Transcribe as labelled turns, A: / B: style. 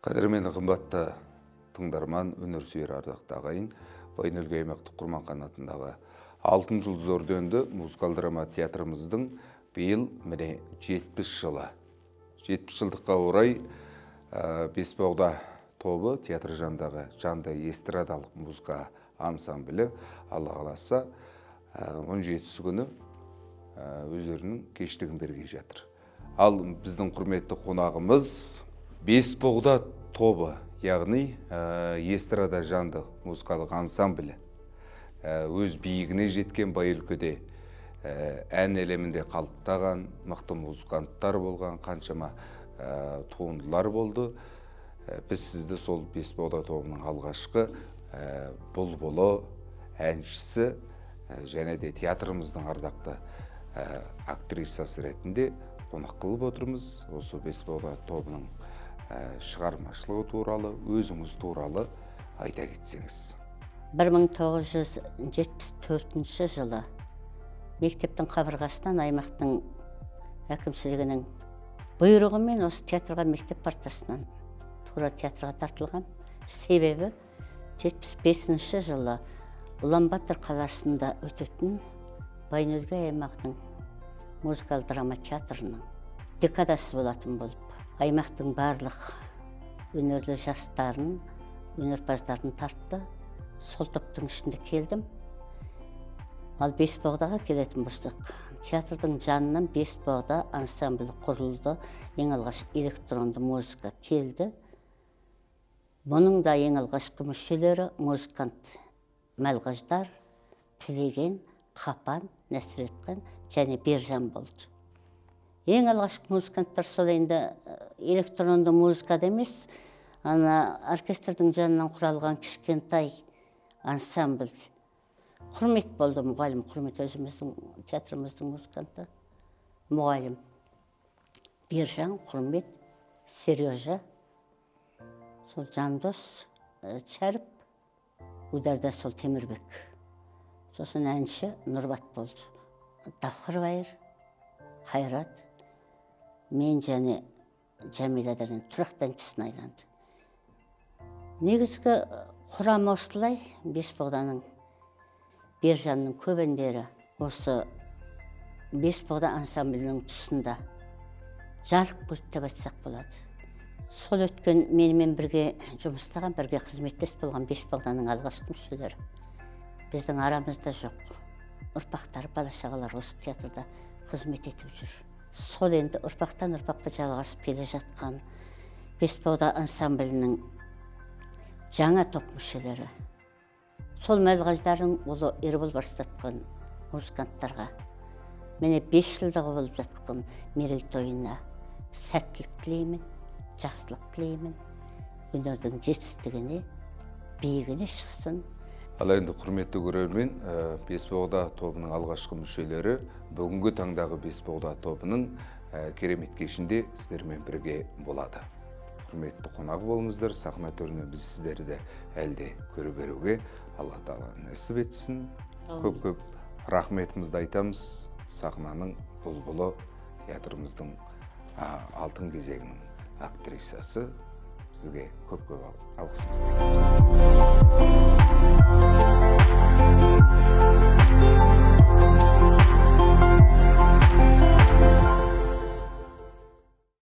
A: Қадірмен қымбатты тыңдарман, өнер сүйер ардақты ағайын, Байнөлге аймақтық Құрманхан атындағы Алтын жұлдыз орденді музыкал драма театрымыздың биыл міне 70 жылы. 70 жылдыққа орай Бесбауда тобы театр жанындағы жанды эстрадалық музыка ансамблі Алла қаласа 17 күні өздерінің кештігін бергей жатыр. Ал біздің құрметті қонағымыз Бесбауда тобы, яғни эстрада жанды музыкалық ансамблі. Өз биігіне жеткен бай өлкеде ән әлемінде қалықтаған мықты музыканттар болған, қаншама туындылар болды. Біз сізді сол Бесбауда тобының алғашқы бұлбұлы, әншісі және де театрымыздың ардақты актрисасы ретінде қонақ қылып отырмыз. Осы Бесбауда тобының шығармашылығы туралы, өзіңіз туралы айта кетсеңіз.
B: 1974 жылы мектептің қабырғасынан аймақтың әкімшілігінің бұйрығымен осы театрға мектеп партасынан тура театрға тартылған. Себебі 75 жылы Ұланбатыр қаласында өтетін Байнөлге аймақтың музыкал драма театрының декадасы болатын болып, аймақтың барлық өнерлі жастарын, өнерпаздарын тартты. Сол топтың ішінде келдім. Ал Бесбаудаға келетін болсақ, театрдың жанынан Бесбауда ансамблі құрылды. Ең алғаш электронды музыка келді. Бұның да ең алғашқы мүшелері музыкант Малғаждар, Тілеген, Қапан, Нәсіретхан және Бержан болды. Ең алғашқы музыканттар сол енді электронды музыкада емес, оркестрдің жанынан құралған кішкентай ансамбль. Құрмет болды, мұғалім Құрмет, өзіміздің театрымыздың музыканты. Мұғалім Бержан, Құрмет, Сережа, сол Жандос, Шәріп, ударда сол Темірбек. Сосын әнші Нұрбат болды. Дақырбайыр, Қайрат, мен және Жәмиладардан тұрақты әншісін айланды. Негізгі құрам осылай, Бесбауданың, Бержанның көп әндері осы Бесбауда ансамблінің тұсында жарық көрді деп айтсақ болады. Сол өткен менімен бірге жұмыстаған, бірге қызметтес болған Бесбауданың алғашқы мүшелері біздің арамызда жоқ. Ұрпақтар, бала-шағалар осы театрда қызмет етіп жүр. Сол енді ұрпақтан ұрпаққа жалғасып келе жатқан Бесбауда ансамблінің жаңа топ мүшелері. Сол Малғаждардың ұлы Ербол барыстатқан музыканттарға міне 5 жылдағы болып жатқан мерейтойына сәттілік тілеймін, жақсылық тілеймін, өнердің жетістігіне, биігіне шықсын.
A: Ал енді құрметті көрермен, Бесбауда тобының алғашқы мүшелері бүгінгі таңдағы Бесбауда тобының керемет кешінде сіздермен бірге болады. Құрметті қонағы болыңыздар, сахна төрінен біз сіздерді әлде көре беруге Алла Тағала нәсіп етсін. Көп-көп рахметімізді айтамыз. Сахнаның бұлбұлы, театрымыздың алтын кезегінің актрисасы. Сізге көп-көп алғысымызды айтамыз.